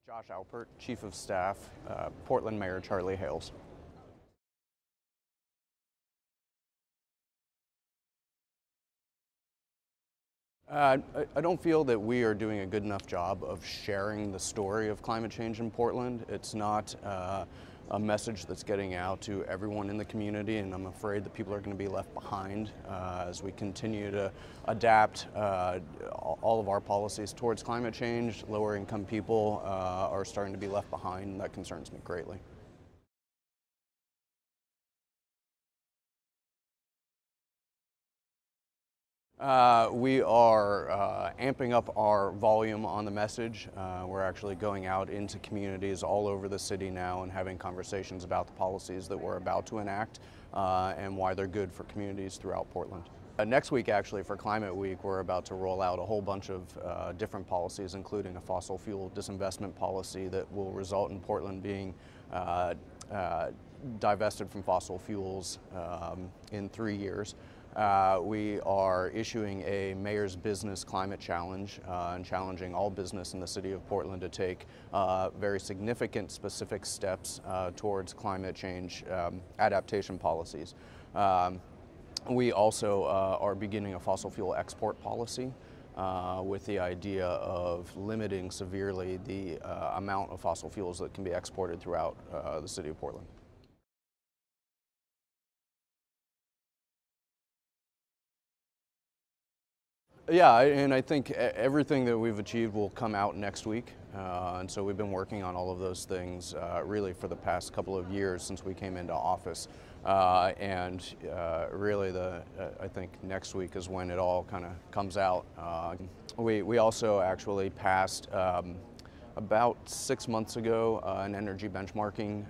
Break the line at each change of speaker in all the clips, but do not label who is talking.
Josh Alpert, Chief of Staff, Portland Mayor Charlie Hales. I don't feel that we are doing a good enough job of sharing the story of climate change in Portland. It's not a message that's getting out to everyone in the community, and I'm afraid that people are going to be left behind as we continue to adapt all of our policies towards climate change. Lower income people are starting to be left behind, and that concerns me greatly. We are amping up our volume on the message. We're actually going out into communities all over the city now and having conversations about the policies that we're about to enact and why they're good for communities throughout Portland. Next week, actually, for Climate Week, we're about to roll out a whole bunch of different policies, including a fossil fuel disinvestment policy that will result in Portland being divested from fossil fuels in 3 years. We are issuing a Mayor's Business Climate Challenge and challenging all business in the city of Portland to take very significant specific steps towards climate change adaptation policies. We also are beginning a fossil fuel export policy with the idea of limiting severely the amount of fossil fuels that can be exported throughout the city of Portland. Yeah, and I think everything that we've achieved will come out next week. And so we've been working on all of those things really for the past couple of years since we came into office. Really I think next week is when it all kind of comes out. We also actually passed about 6 months ago an energy benchmarking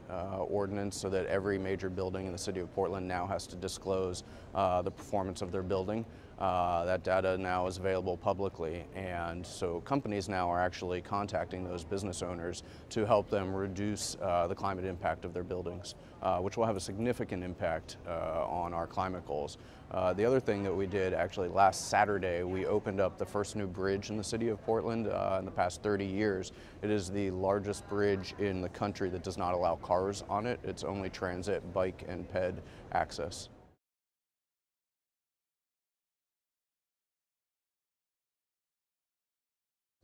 ordinance so that every major building in the city of Portland now has to disclose the performance of their building. That data now is available publicly, and so companies now are actually contacting those business owners to help them reduce the climate impact of their buildings, which will have a significant impact on our climate goals. The other thing that we did actually last Saturday, we opened up the first new bridge in the city of Portland in the past 30 years. It is the largest bridge in the country that does not allow cars on it. It's only transit, bike, and ped access.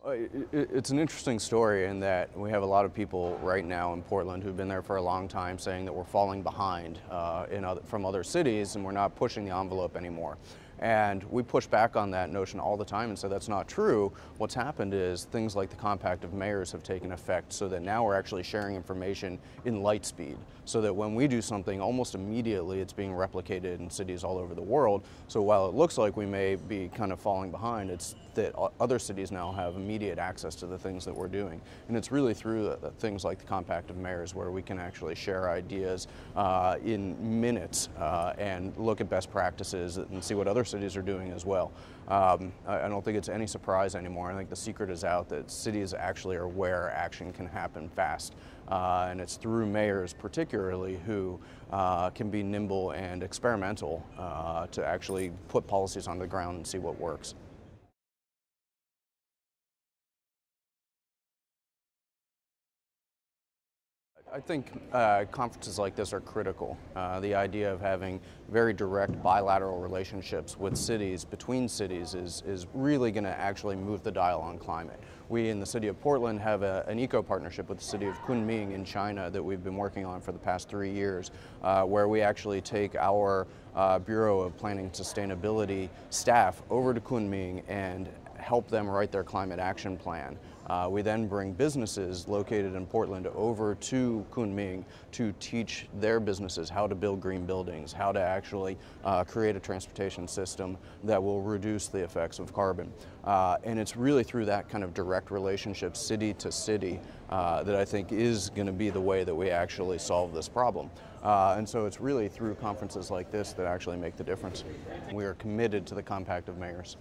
It's an interesting story in that we have a lot of people right now in Portland who've been there for a long time saying that we're falling behind from other cities and we're not pushing the envelope anymore. And we push back on that notion all the time and say that's not true. What's happened is things like the Compact of Mayors have taken effect so that now we're actually sharing information in light speed, so that when we do something, almost immediately it's being replicated in cities all over the world. So while it looks like we may be kind of falling behind, it's that other cities now have immediate access to the things that we're doing. And it's really through things like the Compact of Mayors where we can actually share ideas in minutes and look at best practices and see what other cities are doing as well. I don't think it's any surprise anymore. I think the secret is out that cities actually are where action can happen fast. And it's through mayors particularly who can be nimble and experimental to actually put policies on the ground and see what works. I think conferences like this are critical. The idea of having very direct bilateral relationships with cities, between cities, is really going to actually move the dial on climate. We in the city of Portland have an eco-partnership with the city of Kunming in China that we've been working on for the past 3 years, where we actually take our Bureau of Planning and Sustainability staff over to Kunming and help them write their climate action plan. We then bring businesses located in Portland over to Kunming to teach their businesses how to build green buildings, how to actually create a transportation system that will reduce the effects of carbon. And it's really through that kind of direct relationship, city to city, that I think is going to be the way that we actually solve this problem. And so it's really through conferences like this that actually make the difference. We are committed to the Compact of Mayors.